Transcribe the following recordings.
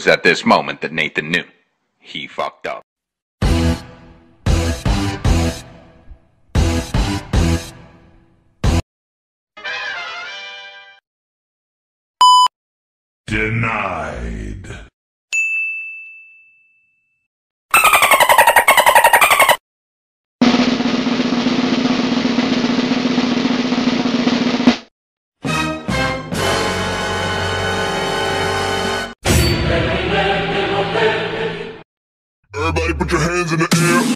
was at this moment that Nathan knew. He fucked up. Denied. Everybody put your hands in the air.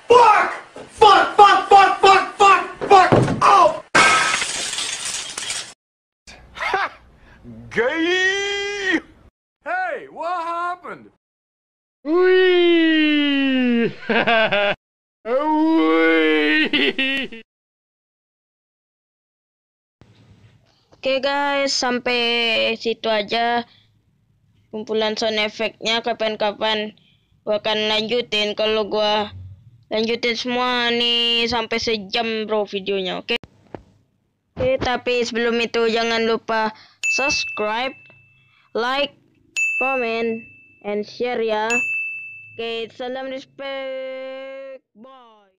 Fuck! Fuck! Fuck! Fuck! Fuck! Fuck! Fuck! Oh! Ha! Gay! Hey, what happened? Wih. Wih. Oke guys, sampai situ aja kumpulan sound effect-nya. Kapan-kapan gua akan lanjutin. Kalau gua lanjutin semua nih sampai sejam bro videonya, oke? Oke, tapi sebelum itu jangan lupa subscribe, like, comment, and share ya. Oke, salam respect.